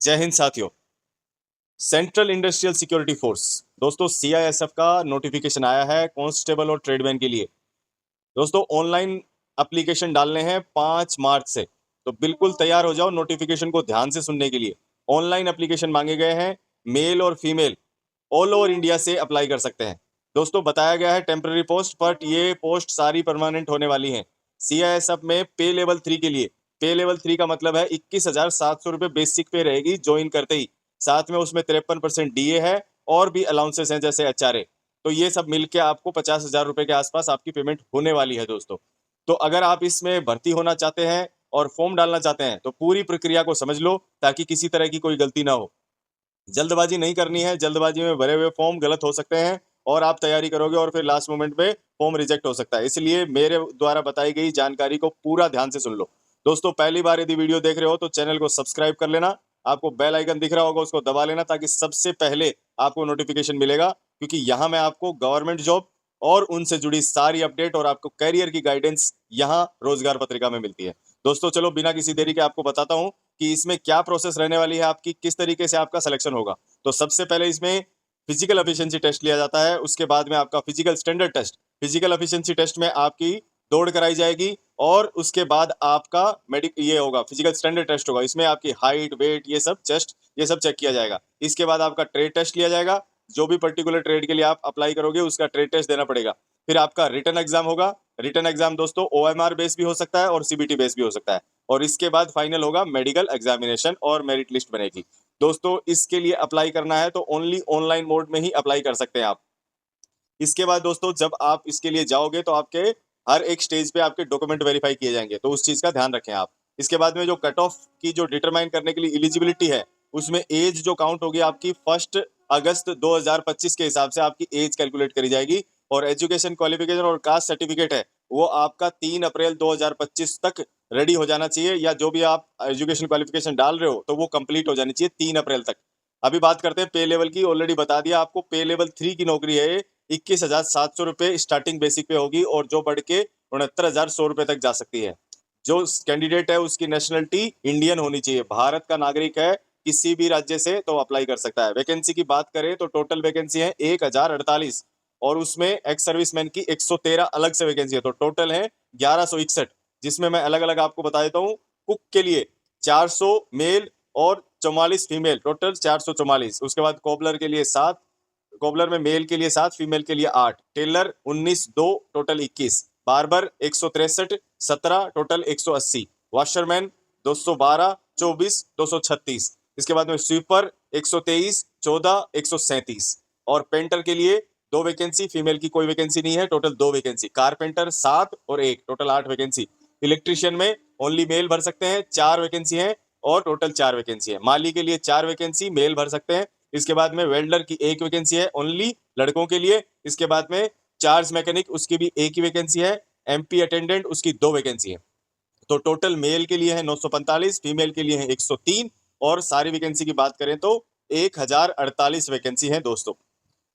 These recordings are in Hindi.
जय हिंद साथियों। सेंट्रल इंडस्ट्रियल सिक्योरिटी फोर्स दोस्तों सीआईएसएफ का नोटिफिकेशन आया है कांस्टेबल और ट्रेडमैन के लिए। दोस्तों ऑनलाइन एप्लीकेशन डालने हैं 5 मार्च से, तो बिल्कुल तैयार हो जाओ नोटिफिकेशन को ध्यान से सुनने के लिए। ऑनलाइन एप्लीकेशन मांगे गए हैं, मेल और फीमेल ऑल ओवर इंडिया से अप्लाई कर सकते हैं। दोस्तों बताया गया है टेम्पररी पोस्ट, बट ये पोस्ट सारी परमानेंट होने वाली हैं। सीआईएसएफ में पे लेवल 3 के लिए, पे लेवल 3 का मतलब है 21,700 रुपए बेसिक पे रहेगी ज्वाइन करते ही। साथ में उसमें 53% डीए है और भी अलाउंसेस हैं जैसे एचआरए। तो ये सब मिलके आपको 50,000 रुपए के आसपास आपकी पेमेंट होने वाली है दोस्तों। तो अगर आप इसमें भर्ती होना चाहते हैं और फॉर्म डालना चाहते हैं तो पूरी प्रक्रिया को समझ लो ताकि किसी तरह की कोई गलती ना हो। जल्दबाजी नहीं करनी है, जल्दबाजी में भरे हुए फॉर्म गलत हो सकते हैं और आप तैयारी करोगे और फिर लास्ट मोमेंट में फॉर्म रिजेक्ट हो सकता है। इसलिए मेरे द्वारा बताई गई जानकारी को पूरा ध्यान से सुन लो। दोस्तों पहली बार यदि वीडियो देख रहे हो तो चैनल को सब्सक्राइब कर लेना, आपको बेल आइकन दिख रहा होगा उसको दबा लेना ताकि सबसे पहले आपको नोटिफिकेशन मिलेगा, क्योंकि यहाँ मैं आपको गवर्नमेंट जॉब और उनसे जुड़ी सारी अपडेट और आपको करियर की गाइडेंस यहाँ रोजगार पत्रिका में मिलती है। दोस्तों चलो बिना किसी देरी के आपको बताता हूँ कि इसमें क्या प्रोसेस रहने वाली है, आपकी किस तरीके से आपका सिलेक्शन होगा। तो सबसे पहले इसमें फिजिकल एफिशिएंसी टेस्ट लिया जाता है, उसके बाद में आपका physical standard test. Physical efficiency test में आपकी दौड़ कराई जाएगी और उसके बाद आपका ये होगा फिजिकल स्टैंडर्ड टेस्ट होगा, इसमें आपकी हाइट वेट ये सब चेस्ट ये सब चेक किया जाएगा। इसके बाद आपका ट्रेड टेस्ट लिया जाएगा, जो भी पर्टिकुलर ट्रेड के लिए आप अप्लाई करोगे उसका ट्रेड टेस्ट देना पड़ेगा। फिर आपका रिटन एग्जाम होगा। रिटन एग्जाम दोस्तों ओएमआर बेस भी हो सकता है और सीबीटी बेस भी हो सकता है। और इसके बाद फाइनल होगा मेडिकल एग्जामिनेशन और मेरिट लिस्ट बनेगी। दोस्तों इसके लिए अप्लाई करना है तो ओनली ऑनलाइन मोड में ही अप्लाई कर सकते हैं आप। इसके बाद दोस्तों जब आप इसके लिए जाओगे तो आपके हर एक स्टेज पे आपके डॉक्यूमेंट वेरीफाई किए जाएंगे, तो उस चीज का ध्यान रखें आप। इसके बाद में जो कट ऑफ की जो डिटरमाइन करने के लिए एलिजिबिलिटी है, उसमें एज जो काउंट होगी आपकी 1 अगस्त 2025 के हिसाब से आपकी एज कैलकुलेट करी जाएगी। और एजुकेशन क्वालिफिकेशन और कास्ट सर्टिफिकेट है वो आपका 3 अप्रैल 2025 तक रेडी हो जाना चाहिए, या जो भी आप एजुकेशन क्वालिफिकेशन डाल रहे हो तो वो कंप्लीट हो जानी चाहिए 3 अप्रैल तक। अभी बात करते हैं पे लेवल की। ऑलरेडी बता दिया आपको पे लेवल 3 की नौकरी है ये। 21,700 रुपए स्टार्टिंग बेसिक पे होगी और जो बढ़ के 69,100 रुपए तक जा सकती है। जो कैंडिडेट है उसकी नेशनलिटी इंडियन होनी चाहिए, भारत का नागरिक है किसी भी राज्य से तो अप्लाई कर सकता है। वैकेंसी की बात करें तो टोटल वैकेंसी है 1,048 और उसमें एक्स सर्विसमैन की 113 अलग से वैकेंसी है, तो टोटल है 1161, जिसमें मैं अलग अलग आपको बता देता हूँ। कुक के लिए 400 मेल और 44 फीमेल, टोटल 444। उसके बाद कोबलर के लिए 7, कोबलर में मेल के लिए 7 फीमेल के लिए 8, tailor 19 2 total 21, barber 163 17 total 180, washerman 212 24 236। इसके बाद में स्वीपर 123 14 137 और पेंटर के लिए 2 वैकेंसी, फीमेल की कोई वैकेंसी नहीं है, टोटल 2 वैकेंसी। कारपेंटर 7 और 1 टोटल 8 वैकेंसी। इलेक्ट्रिशियन में ओनली मेल भर सकते हैं, 4 वैकेंसी है और टोटल 4 वैकेंसी है। माली के लिए 4 वैकेंसी मेल भर सकते हैं। इसके बाद में वेल्डर की 1 वैकेंसी है ओनली लड़कों के लिए। इसके बाद में चार्ज मैकेनिक उसकी भी एक ही वैकेंसी है। एमपी अटेंडेंट उसकी 2 वैकेंसी है। तो टोटल मेल के लिए है 945, फीमेल के लिए है 103 और सारी वैकेंसी की बात करें तो 1,048 वैकेंसी है दोस्तों।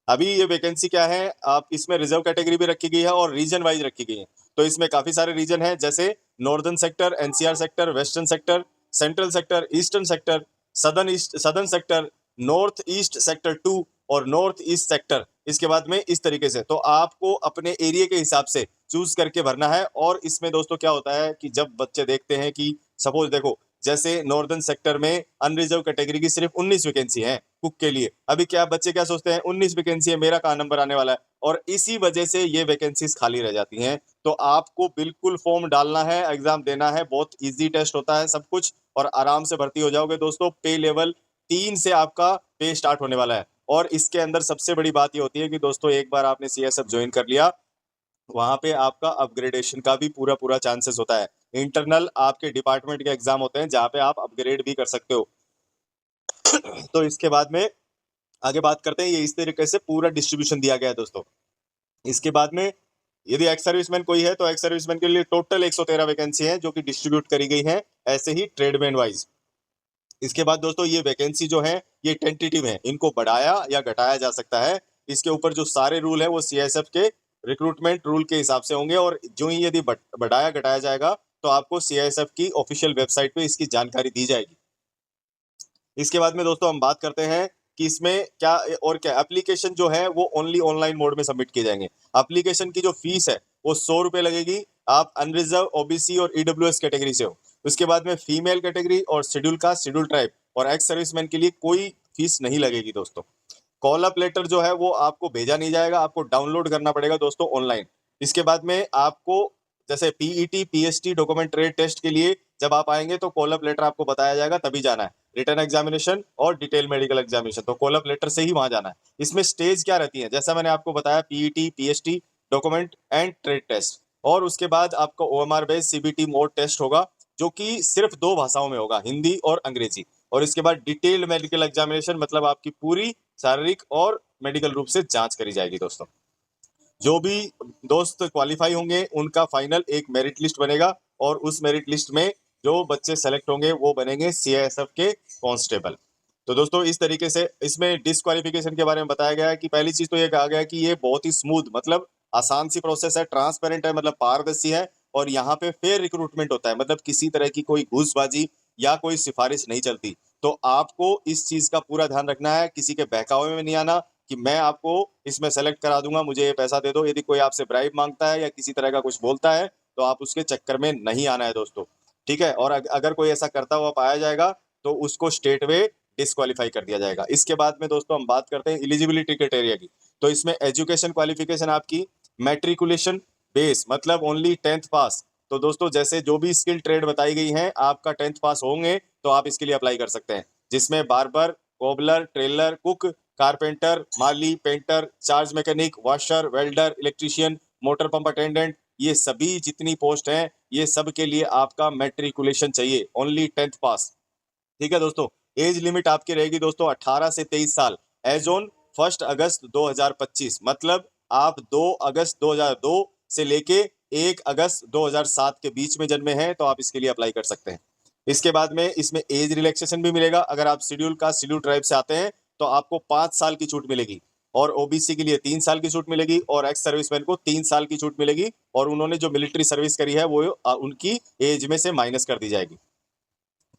अभी ये वैकेंसी क्या है, आप इसमें रिजर्व कैटेगरी भी रखी गई है और रीजन वाइज रखी गई है। तो इसमें काफी सारे रीजन है जैसे northern sector, NCR sector, western sector, central sector, eastern sector, southern sector, north east sector 2 और नॉर्थ ईस्ट सेक्टर। इसके बाद में इस तरीके से तो आपको अपने एरिया के हिसाब से चूज करके भरना है। और इसमें दोस्तों क्या होता है कि जब बच्चे देखते हैं कि सपोज देखो जैसे नॉर्दर्न सेक्टर में अनरिजर्व कैटेगरी की सिर्फ 19 वैकेंसी है कुक के लिए, अभी क्या बच्चे क्या सोचते हैं 19 वैकेंसी है मेरा कहाँ नंबर आने वाला है, और इसी वजह से ये वैकेंसीज खाली रह जाती हैं। तो आपको बिल्कुल फॉर्म डालना है, एग्जाम देना है, बहुत इजी टेस्ट होता है सब कुछ और आराम से भर्ती हो जाओगे दोस्तों। पे लेवल 3 से आपका पे स्टार्ट होने वाला है। और इसके अंदर सबसे बड़ी बात ये होती है कि दोस्तों एक बार आपने सीएसएफ ज्वाइन कर लिया, वहां पे आपका अपग्रेडेशन का भी पूरा पूरा चांसेस होता है। इंटरनल आपके डिपार्टमेंट के एग्जाम होते हैं जहां पे आप अपग्रेड भी कर सकते हो। तो इसके बाद में आगे बात करते हैं, ये इस तरीके से पूरा डिस्ट्रीब्यूशन दिया गया है दोस्तों। इसके बाद में यदि एक्स सर्विसमैन कोई है तो एक्स सर्विसमैन के लिए टोटल 113 वैकेंसी है जो कि डिस्ट्रीब्यूट करी गई है, ऐसे ही ट्रेडमैन वाइज। इसके बाद दोस्तों ये वैकेंसी जो है ये टेंटेटिव है, इनको बढ़ाया या घटाया जा सकता है। इसके ऊपर जो सारे रूल है वो सीएसएफ के रिक्रूटमेंट रूल के हिसाब से होंगे और जो ही यदि बढ़ाया घटाया जाएगा तो आपको सीएसएफ की ऑफिशियल वेबसाइट पे इसकी जानकारी दी जाएगी। इसके बाद में दोस्तों हम बात करते हैं कि इसमें क्या और क्या एप्लीकेशन जो है वो ओनली ऑनलाइन मोड में सबमिट किए जाएंगे। एप्लीकेशन की जो फीस है वो 100 रुपए लगेगी। आप अनरिजर्व, ओबीसी और ईडब्ल्यूएस कैटेगरी से हो। उसके बाद में फीमेल कैटेगरी और शेड्यूल कास्ट, शेड्यूल ट्राइब और एक्स सर्विसमैन के लिए कोई फीस नहीं लगेगी दोस्तों। कॉल अप लेटर जो है वो आपको भेजा नहीं जाएगा, आपको डाउनलोड करना पड़ेगा दोस्तों ऑनलाइन। इसके बाद में आपको जैसे PET, PST, document trade test के लिए जब आप आएंगे तो कॉल अप लेटर आपको बताया जाएगा, तभी जाना है। रिटर्न एग्जामिनेशन और डिटेल मेडिकल एग्जामिनेशन तो कॉल अप लेटर से ही वहां जाना है। इसमें स्टेज क्या रहती है, जैसा मैंने आपको बताया, PET, PST, document and trade test, और उसके बाद आपका OMR based CBT mode test होगा, जो कि सिर्फ 2 भाषाओं में होगा, हिंदी और अंग्रेजी। और इसके बाद डिटेल्ड मेडिकल एग्जामिनेशन, मतलब आपकी पूरी शारीरिक और मेडिकल रूप से जांच करी जाएगी दोस्तों। जो भी दोस्त क्वालिफाई होंगे उनका फाइनल एक मेरिट लिस्ट बनेगा, और उस मेरिट लिस्ट में जो बच्चे सेलेक्ट होंगे वो बनेंगे सीआईएसएफ के कांस्टेबल। तो दोस्तों इस तरीके से इसमें डिस्क्वालिफिकेशन के बारे में बताया गया है कि पहली चीज तो ये कहा गया है कि ये बहुत ही स्मूथ, मतलब आसान सी प्रोसेस है, ट्रांसपेरेंट है, मतलब पारदर्शी है, और यहाँ पे फेयर रिक्रूटमेंट होता है, मतलब किसी तरह की कोई घूसबाजी या कोई सिफारिश नहीं चलती। तो आपको इस चीज का पूरा ध्यान रखना है, किसी के बहकावे में नहीं आना कि मैं आपको इसमें सेलेक्ट करा दूंगा, मुझे ये पैसा दे दो। यदि कोई आपसे ब्राइब मांगता है या किसी तरह का कुछ बोलता है तो आप उसके चक्कर में नहीं आना है दोस्तों, ठीक है। और अगर कोई ऐसा करता हुआ पाया जाएगा तो उसको स्टेट वे डिस्क्वालीफाई कर दिया जाएगा। इसके बाद में दोस्तों हम बात करते हैं एलिजिबिलिटी क्राइटेरिया की। तो इसमें एजुकेशन क्वालिफिकेशन आपकी मैट्रिकुलेशन बेस, मतलब ओनली 10th पास। तो दोस्तों जैसे जो भी स्किल ट्रेड बताई गई हैं, आपका 10th पास होंगे तो आप इसके लिए अप्लाई कर सकते हैं, जिसमें barber, cobbler, tailor, cook, carpenter, माली, painter, charge mechanic, washer, welder, electrician, motor pump attendant, ये सभी जितनी पोस्ट हैं ये सब के लिए आपका मैट्रिकुलेशन चाहिए, ओनली 10th पास, ठीक है दोस्तों। एज लिमिट आपकी रहेगी दोस्तों 18 से 23 साल, एज ऑन 1 अगस्त 2025, मतलब आप 2 अगस्त 2002 से लेके 1 अगस्त 2007 के बीच में जन्मे हैं तो आप इसके लिए अप्लाई कर सकते हैं। इसके बाद में इसमें एज रिलैक्सेशन भी मिलेगा। अगर आप शेड्यूल कास्ट, शेड्यूल ट्राइब से आते हैं तो आपको 5 साल की छूट मिलेगी, और ओबीसी के लिए 3 साल की छूट मिलेगी, और एक्स सर्विसमैन को 3 साल की छूट मिलेगी, और उन्होंने जो मिलिट्री सर्विस करी है वो उनकी एज में से माइनस कर दी जाएगी।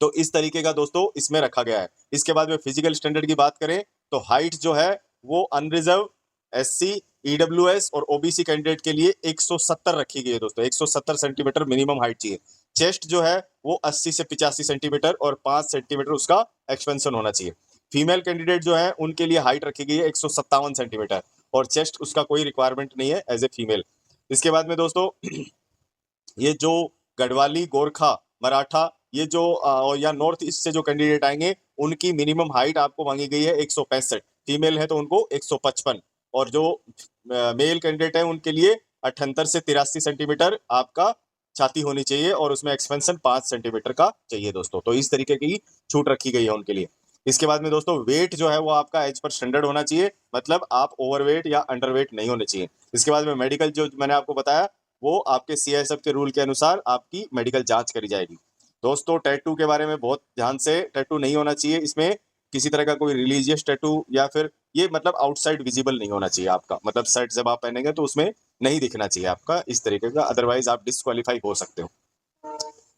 तो इस तरीके का दोस्तों इसमें रखा गया है। इसके बाद में फिजिकल स्टैंडर्ड की बात करें तो हाइट जो है वो अनरिजर्व, एससी, ईडब्ल्यूएस और ओबीसी कैंडिडेट के लिए 170 रखी गई है दोस्तों, 170 सेंटीमीटर मिनिमम हाइट चाहिए। चेस्ट जो है वो 80 से 85 सेंटीमीटर और 5 सेंटीमीटर उसका एक्सपेंशन होना चाहिए। फीमेल कैंडिडेट जो है उनके लिए हाइट रखी गई है 157 सेंटीमीटर, और चेस्ट उसका कोई रिक्वायरमेंट नहीं है एज ए फीमेल। इसके बाद में दोस्तों ये जो गढ़वाली, गोरखा, मराठा, ये जो या नॉर्थ ईस्ट से जो कैंडिडेट आएंगे उनकी मिनिमम हाइट आपको मांगी गई है 165, फीमेल है तो उनको 155, और जो मेल कैंडिडेट है उनके लिए 78 से 83 सेंटीमीटर आपका छाती होनी चाहिए, और उसमें एक्सपेंशन 5 सेंटीमीटर का चाहिए दोस्तों। तो इस तरीके की छूट रखी गई है उनके लिए। इसके बाद में दोस्तों वेट जो है वो आपका एज पर स्टैंडर्ड होना चाहिए, मतलब आप ओवरवेट या अंडरवेट नहीं होने चाहिए। इसके बाद में मेडिकल जो मैंने आपको बताया वो आपके सीआईएसएफ के रूल के अनुसार आपकी मेडिकल जांच करी जाएगी। दोस्तों टैटू के बारे में बहुत ध्यान से, टैटू नहीं होना चाहिए इसमें, किसी तरह का कोई रिलीजियस टैटू, या फिर ये मतलब आउटसाइड विजिबल नहीं होना चाहिए आपका, मतलब शर्ट जब आप पहनेंगे तो उसमें नहीं दिखना चाहिए आपका इस तरीके का, अदरवाइज आप डिस्क्वालीफाई हो सकते हो।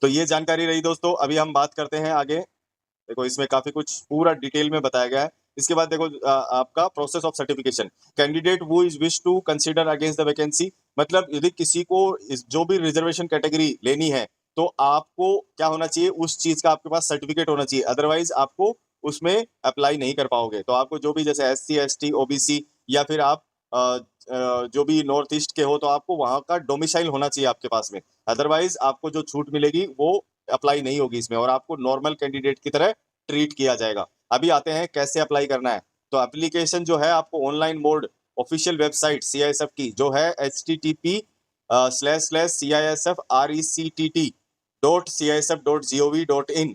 तो ये जानकारी रही दोस्तों। अभी हम बात करते हैं आगे। देखो इसमें काफी कुछ पूरा डिटेल में बताया गया है। इसके बाद देखो आपका process of certification, candidate who is wish to consider against the vacancy, मतलब यदि किसी को जो भी रिजर्वेशन कैटेगरी लेनी है तो आपको क्या होना चाहिए, उस चीज का आपके पास सर्टिफिकेट होना चाहिए, अदरवाइज आपको उसमें अप्लाई नहीं कर पाओगे। तो आपको जो भी जैसे एससी, एसटी, ओबीसी, या फिर आप जो भी नॉर्थ ईस्ट के हो तो आपको वहां का डोमिसाइल होना चाहिए आपके पास में, अदरवाइज आपको जो छूट मिलेगी वो अप्लाई नहीं होगी इसमें, और आपको नॉर्मल कैंडिडेट की तरह ट्रीट किया जाएगा। अभी आते हैं कैसे अप्लाई करना है। तो एप्लीकेशन जो है आपको online mode official website CISF की जो है http://rectt.cisf.gov.in,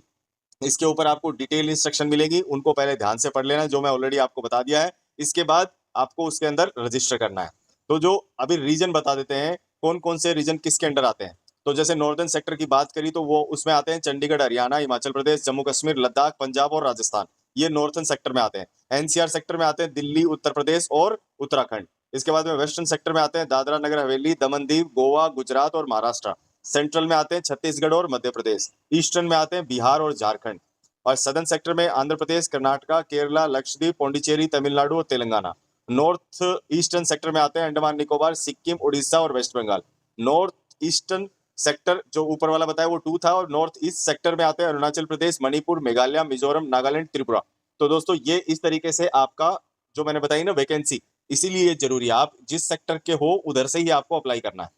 इसके ऊपर आपको डिटेल इंस्ट्रक्शन मिलेगी, उनको पहले ध्यान से पढ़ लेना, जो मैं ऑलरेडी आपको बता दिया है। इसके बाद आपको उसके अंदर रजिस्टर करना है। तो जो अभी रीजन बता देते हैं कौन कौन से रीजन किसके अंडर आते हैं। तो जैसे नॉर्दर्न सेक्टर की बात करी तो वो उसमें आते हैं चंडीगढ़, हरियाणा, हिमाचल प्रदेश, जम्मू कश्मीर, लद्दाख, पंजाब और राजस्थान, ये नॉर्थन सेक्टर में आते हैं। एनसीआर सेक्टर में आते हैं दिल्ली, उत्तर प्रदेश और उत्तराखंड। इसके बाद में वेस्टर्न सेक्टर में आते हैं दादरा नगर हवेली, दमन दीव, गोवा, गुजरात और महाराष्ट्र। सेंट्रल में आते हैं छत्तीसगढ़ और मध्य प्रदेश। ईस्टर्न में आते हैं बिहार और झारखंड। और सदर्न सेक्टर में आंध्र प्रदेश, कर्नाटका, केरला, लक्षद्वीप, पौंडीचेरी, तमिलनाडु और तेलंगाना। नॉर्थ ईस्टर्न सेक्टर में आते हैं अंडमान निकोबार, सिक्किम, उड़ीसा और west Bengal. North eastern sector जो ऊपर वाला बताया वो 2 था, और नॉर्थ ईस्ट सेक्टर में आते हैं अरुणाचल प्रदेश, मणिपुर, मेघालय, मिजोरम, नागालैंड, त्रिपुरा। तो दोस्तों ये इस तरीके से आपका जो मैंने बताई ना वैकेंसी, इसीलिए ये जरूरी है, आप जिस सेक्टर के हो उधर से ही आपको अप्लाई करना है।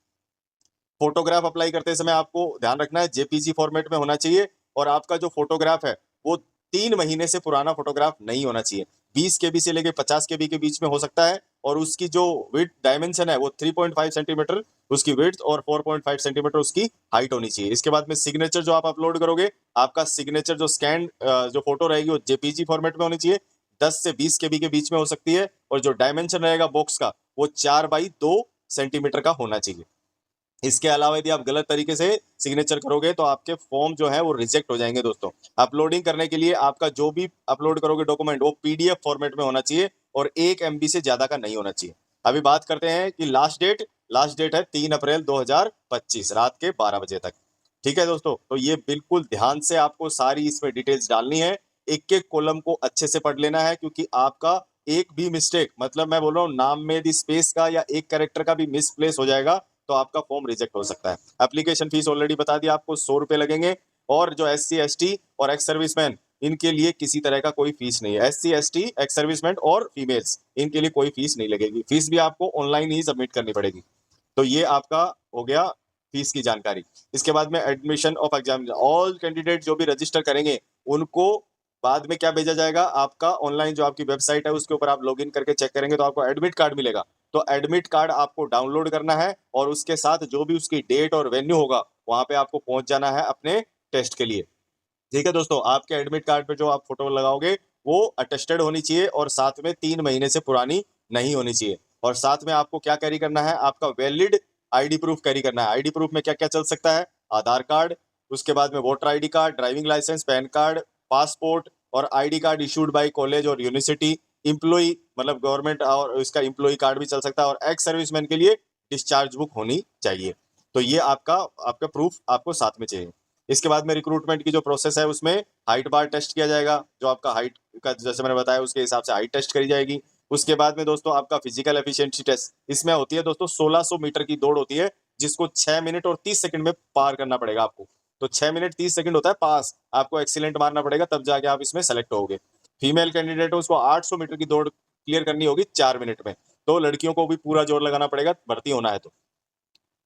फोटोग्राफ अप्लाई करते समय आपको ध्यान रखना है जेपीजी फॉर्मेट में होना चाहिए, और आपका जो फोटोग्राफ है वो 3 महीने से पुराना फोटोग्राफ नहीं होना चाहिए। 20 केबी से लेकर 50 केबी के बीच में हो सकता है, और उसकी जो विड्थ डायमेंशन है वो 3.5 सेंटीमीटर उसकी विड्थ और 4.5 सेंटीमीटर उसकी हाइट होनी चाहिए। इसके बाद में सिग्नेचर जो आप अपलोड करोगे, आपका सिग्नेचर जो स्कैन जो फोटो रहेगी वो जेपीजी फॉर्मेट में होनी चाहिए, 10 से 20 केबी के बीच में हो सकती है, और जो डायमेंशन रहेगा बॉक्स का वो 4x2 सेंटीमीटर का होना चाहिए। इसके अलावा यदि आप गलत तरीके से सिग्नेचर करोगे तो आपके फॉर्म जो है वो रिजेक्ट हो जाएंगे दोस्तों। अपलोडिंग करने के लिए आपका जो भी अपलोड करोगे डॉक्यूमेंट वो पीडीएफ फॉर्मेट में होना चाहिए, और 1 MB से ज्यादा का नहीं होना चाहिए। अभी बात करते हैं कि लास्ट डेट है 3 अप्रैल 2025 रात के 12 बजे तक। ठीक है दोस्तों, तो ये बिल्कुल ध्यान से आपको सारी इसमें डिटेल्स डालनी है, एक एक कॉलम को अच्छे से पढ़ लेना है, क्योंकि आपका एक भी मिस्टेक, मतलब मैं बोल रहा हूँ नाम में यदि स्पेस का या एक कैरेक्टर का भी मिसप्लेस हो जाएगा तो आपका फॉर्म रिजेक्ट हो सकता है। एप्लीकेशन फीस ऑलरेडी बता दिया आपको, 100 रुपए लगेंगे, और जो SC ST और एक्स सर्विसमैन इनके लिए किसी तरह का कोई फीस नहीं है। SC ST एक्स सर्विसमैन और फीमेल्स इनके लिए कोई फीस नहीं लगेगी, फीस भी आपको ऑनलाइन ही सबमिट करनी पड़ेगी। तो ये आपका हो गया फीस की जानकारी। इसके बाद में admission of exam, all candidate जो भी रजिस्टर करेंगे उनको बाद में क्या भेजा जाएगा, आपका ऑनलाइन जो आपकी वेबसाइट है उसके ऊपर आप लॉगिन करके चेक करेंगे तो आपको एडमिट कार्ड मिलेगा। तो एडमिट कार्ड आपको डाउनलोड करना है, और उसके साथ जो भी उसकी डेट और वेन्यू होगा वहां पे आपको पहुंच जाना है अपने टेस्ट के लिए। ठीक है दोस्तों, आपके एडमिट कार्ड पे जो आप फोटो लगाओगे वो अटेस्टेड होनी चाहिए, और साथ में 3 महीने से पुरानी नहीं होनी चाहिए। और साथ में आपको क्या कैरी करना है, आपका वैलिड आईडी प्रूफ कैरी करना है। आईडी प्रूफ में क्या क्या चल सकता है, आधार कार्ड, उसके बाद में voter ID card, driving licence, PAN card, passport, और ID card issued by college और यूनिवर्सिटी, इम्प्लॉई मतलब गवर्नमेंट, और इसका इम्प्लॉई कार्ड भी चल सकता है, और एक्स सर्विसमैन के लिए डिस्चार्ज बुक होनी चाहिए। तो ये आपका आपका प्रूफ आपको साथ में चाहिए। इसके बाद में रिक्रूटमेंट की जो प्रोसेस है उसमें हाइट बार टेस्ट किया जाएगा, जो आपका हाइट का जैसे मैंने बताया उसके हिसाब से हाइट टेस्ट करी जाएगी। उसके बाद में दोस्तों आपका फिजिकल एफिशिएंसी टेस्ट, इसमें होती है दोस्तों 1600 मीटर की दौड़ होती है, जिसको 6 मिनट और 30 सेकंड में पार करना पड़ेगा आपको। तो 6 मिनट 30 सेकंड होता है पास, आपको एक्सीलेंट मारना पड़ेगा तब जाके आप इसमें सेलेक्ट होगे। फीमेल कैंडिडेट है उसको 800 मीटर की दौड़ क्लियर करनी होगी 4 मिनट में। तो लड़कियों को भी पूरा जोर लगाना पड़ेगा भर्ती होना है तो।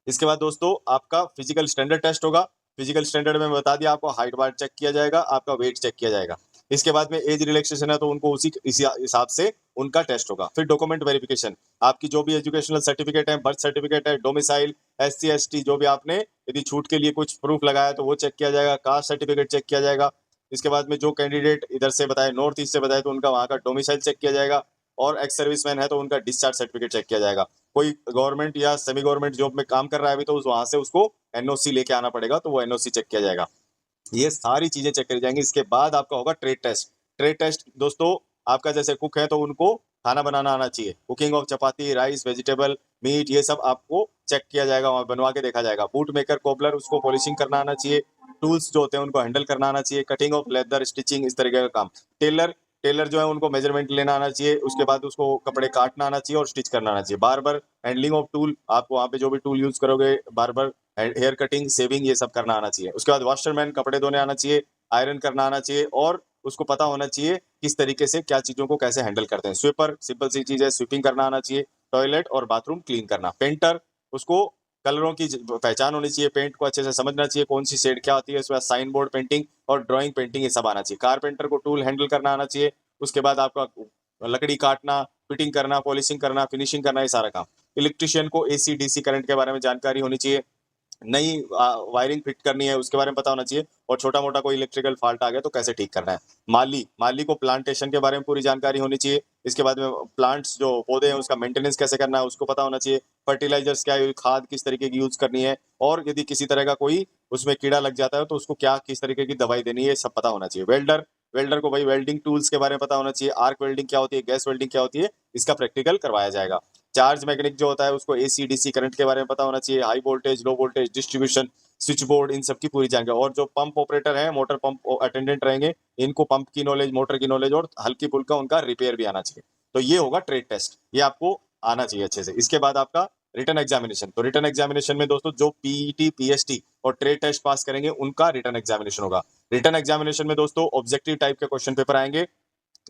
इसके बाद दोस्तों आपका फिजिकल स्टैंडर्ड टेस्ट होगा। फिजिकल स्टैंडर्ड में बता दिया आपको, हाइट बार चेक किया जाएगा, आपका वेट चेक किया जाएगा। इसके बाद में एज रिलैक्सेशन है तो उनको उसी हिसाब से उनका टेस्ट होगा। फिर डॉक्यूमेंट वेरिफिकेशन, आपकी जो भी एजुकेशनल सर्टिफिकेट है, बर्थ सर्टिफिकेट है, डोमिसाइल, SC ST जो भी आपने यदि छूट के लिए कुछ प्रूफ लगाया तो वो चेक किया जाएगा, कास्ट सर्टिफिकेट चेक किया जाएगा। इसके बाद में जो कैंडिडेट इधर से बताए नॉर्थ ईस्ट से बताए तो उनका वहाँ का डोमिसाइल चेक किया जाएगा, और एक्स सर्विसमैन है तो उनका डिस्चार्ज सर्टिफिकेट चेक किया जाएगा। कोई गवर्नमेंट या सेमी गवर्नमेंट जॉब में काम कर रहा है अभी तो वहां से उसको NOC लेके आना पड़ेगा, तो वो NOC चेक किया जाएगा। ये सारी चीजें चेक करी जाएंगी। इसके बाद आपका होगा ट्रेड टेस्ट। ट्रेड टेस्ट दोस्तों आपका जैसे कुक है तो उनको खाना बनाना आना चाहिए, cooking of chapati, rice, vegetable, meat, ये सब आपको चेक किया जाएगा, वहां बनवा के देखा जाएगा। बूट मेकर, कोबलर, उसको पॉलिशिंग करना आना चाहिए। टूल्स जो होते हैं उनको हैंडल करना आना चाहिए, कटिंग ऑफ लेदर, स्टिचिंग, इस तरीके का काम। टेलर टेलर जो है उनको मेजरमेंट लेना आना चाहिए, उसके बाद उसको कपड़े काटना आना चाहिए और स्टिच करना आना चाहिए। बार्बर, हैंडलिंग ऑफ टूल, आप वहाँ पे जो भी टूल यूज करोगे, बार्बर, हेयर कटिंग, सेविंग, ये सब करना आना चाहिए। उसके बाद वॉशरमैन, कपड़े धोने आना चाहिए, आयरन करना आना चाहिए, और उसको पता होना चाहिए किस तरीके से क्या चीजों को कैसे हैंडल करते हैं। स्वीपर, सिंपल सी चीज है, स्वीपिंग करना आना चाहिए। टॉयलेट और बाथरूम क्लीन करना। पेंटर, उसको कलरों की पहचान होनी चाहिए, पेंट को अच्छे से समझना चाहिए कौन सी शेड क्या होती है। उसके बाद साइन बोर्ड पेंटिंग और ड्राइंग पेंटिंग ये सब आना चाहिए। कारपेंटर को टूल हैंडल करना आना चाहिए। उसके बाद आपका लकड़ी काटना, फिटिंग करना, पॉलिशिंग करना, फिनिशिंग करना, ये सारा काम। इलेक्ट्रिशियन को AC DC करंट के बारे में जानकारी होनी चाहिए, नई वायरिंग फिट करनी है उसके बारे में पता होना चाहिए, और छोटा मोटा कोई इलेक्ट्रिकल फॉल्ट आ गया तो कैसे ठीक करना है। माली को प्लांटेशन के बारे में पूरी जानकारी होनी चाहिए। इसके बाद में प्लांट्स जो पौधे हैं उसका मेंटेनेंस कैसे करना है उसको पता होना चाहिए। फर्टिलाइजर्स क्या है, खाद किस तरीके की यूज करनी है, और यदि किसी तरह का कोई उसमें कीड़ा लग जाता है तो उसको क्या किस तरीके की दवाई देनी है, सब पता होना चाहिए। वेल्डर को भाई वेल्डिंग टूल्स के बारे में पता होना चाहिए। आर्क वेल्डिंग क्या होती है, गैस वेल्डिंग क्या होती है, इसका प्रैक्टिकल करवाया जाएगा। चार्ज मैकेनिक जो होता है उसको AC DC करंट के बारे में पता होना चाहिए। High voltage, low voltage, distribution, switchboard, इन सब की पूरी जानकारी। और जो पंप ऑपरेटर है, मोटर पंप अटेंडेंट रहेंगे, इनको पंप की नॉलेज, मोटर की नॉलेज और हल्की फुल्का उनका रिपेयर भी आना चाहिए। तो ये होगा ट्रेड टेस्ट, ये आपको आना चाहिए अच्छे से। इसके बाद आपका रिटर्न एग्जामिनेशन। तो रिटर्न एग्जामिनेशन में दोस्तों जो पीईटी, पीएसटी और ट्रेड टेस्ट पास करेंगे उनका रिटर्न एग्जामिनेशन होगा। रिटर्न एग्जामिनेशन में दोस्तों ऑब्जेक्टिव टाइप के क्वेश्चन पेपर आएंगे,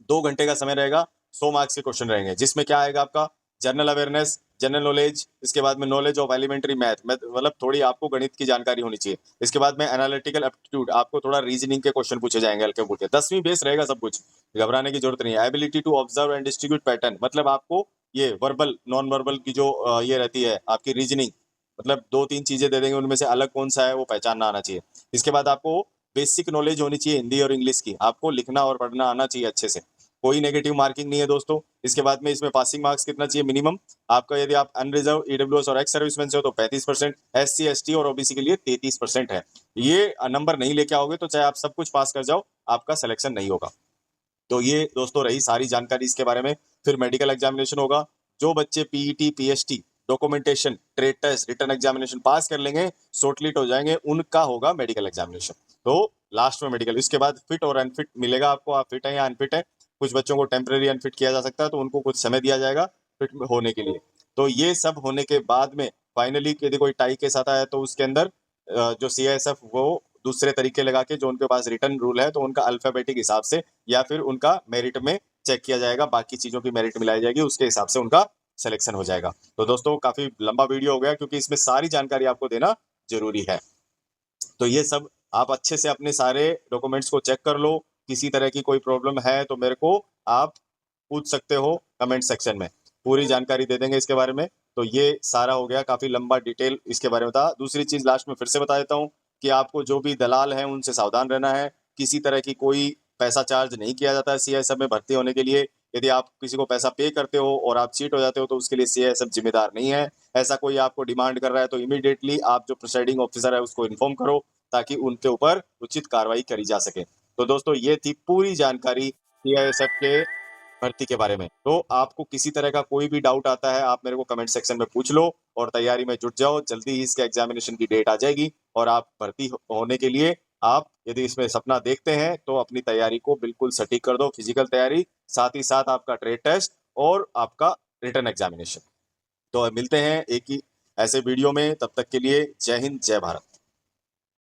2 घंटे का समय रहेगा, 100 मार्क्स के क्वेश्चन रहेंगे, जिसमें क्या आएगा आपका जनरल अवेयरनेस, जनरल नॉलेज, इसके बाद में नॉलेज ऑफ एलिमेंट्री मैथ, मतलब थोड़ी आपको गणित की जानकारी होनी चाहिए। इसके बाद में एनालिटिकल एप्टीट्यूड, आपको थोड़ा रीजनिंग के क्वेश्चन पूछे जाएंगे हल्के फुल्के, 10वीं बेस रहेगा सब कुछ, घबराने की जरूरत नहीं है। Ability to observe and distribute pattern, मतलब आपको ये वर्बल नॉन वर्बल की जो ये रहती है आपकी रीजनिंग, मतलब 2-3 चीजें दे देंगे, उनमें से अलग कौन सा है वो पहचानना आना चाहिए। इसके बाद आपको बेसिक नॉलेज होनी चाहिए हिंदी और इंग्लिश की, आपको लिखना और पढ़ना आना चाहिए अच्छे से, कोई नेगेटिव मार्किंग नहीं है दोस्तों। इसके बाद में इसमें पासिंग मार्क्स कितना चाहिए मिनिमम आपका, यदि आप अनरिजर्व, ईडब्ल्यूएस और एक्स सर्विसमैन से हो तो 35%, एससी, एसटी और ओबीसी के लिए 33% है। ये नंबर नहीं लेके आओगे तो चाहे आप सब कुछ पास कर जाओ, आपका सिलेक्शन नहीं होगा। तो ये दोस्तों रही सारी जानकारी इसके बारे में। फिर मेडिकल एग्जामिनेशन होगा, जो बच्चे PET, PST, documentation, trade test, return examination pass कर लेंगे, शॉर्टलिस्ट हो जाएंगे, उनका होगा मेडिकल एग्जामिनेशन। तो लास्ट में मेडिकल, इसके बाद फिट और अनफिट मिलेगा आपको, आप फिट है या अनफिट है। कुछ बच्चों को टेम्परेरी अनफिट किया जा सकता है, तो उनको कुछ समय दिया जाएगा फिट होने के लिए। तो ये सब होने के बाद में फाइनली यदि कोई टाई के साथ आया तो उसके अंदर जो सीआईएसएफ वो दूसरे तरीके लगा के, जो उनके पास रिटर्न रूल है तो उनका अल्फाबेटिक हिसाब से या फिर उनका मेरिट में चेक किया जाएगा, बाकी चीजों की मेरिट मिलाई जाएगी, उसके हिसाब से उनका सिलेक्शन हो जाएगा। तो दोस्तों काफी लंबा वीडियो हो गया, क्योंकि इसमें सारी जानकारी आपको देना जरूरी है। तो ये सब आप अच्छे से अपने सारे डॉक्यूमेंट्स को चेक कर लो, किसी तरह की कोई प्रॉब्लम है तो मेरे को आप पूछ सकते हो कमेंट सेक्शन में, पूरी जानकारी दे देंगे इसके बारे में। तो ये सारा हो गया, काफी लंबा डिटेल इसके बारे में था। दूसरी चीज लास्ट में फिर से बता देता हूँ कि आपको जो भी दलाल हैं उनसे सावधान रहना है, किसी तरह की कोई पैसा चार्ज नहीं किया जाता है सीआईएसएफ में भर्ती होने के लिए। यदि आप किसी को पैसा पे करते हो और आप चीट हो जाते हो तो उसके लिए सीआईएसएफ जिम्मेदार नहीं है। ऐसा कोई आपको डिमांड कर रहा है तो इमीडिएटली आप जो प्रिसाइडिंग ऑफिसर है उसको इन्फॉर्म करो, ताकि उनके ऊपर उचित कार्रवाई करी जा सके। तो दोस्तों ये थी पूरी जानकारी सीआईएसएफ के भर्ती के बारे में। तो आपको किसी तरह का कोई भी डाउट आता है आप मेरे को कमेंट सेक्शन में पूछ लो, और तैयारी में जुट जाओ, जल्दी ही इसके एग्जामिनेशन की डेट आ जाएगी, और आप भर्ती होने के लिए आप यदि इसमें सपना देखते हैं तो अपनी तैयारी को बिल्कुल सटीक कर दो, फिजिकल तैयारी, साथ ही साथ आपका ट्रेड टेस्ट और आपका रिटर्न एग्जामिनेशन। तो मिलते हैं एक ही ऐसे वीडियो में, तब तक के लिए जय हिंद, जय भारत।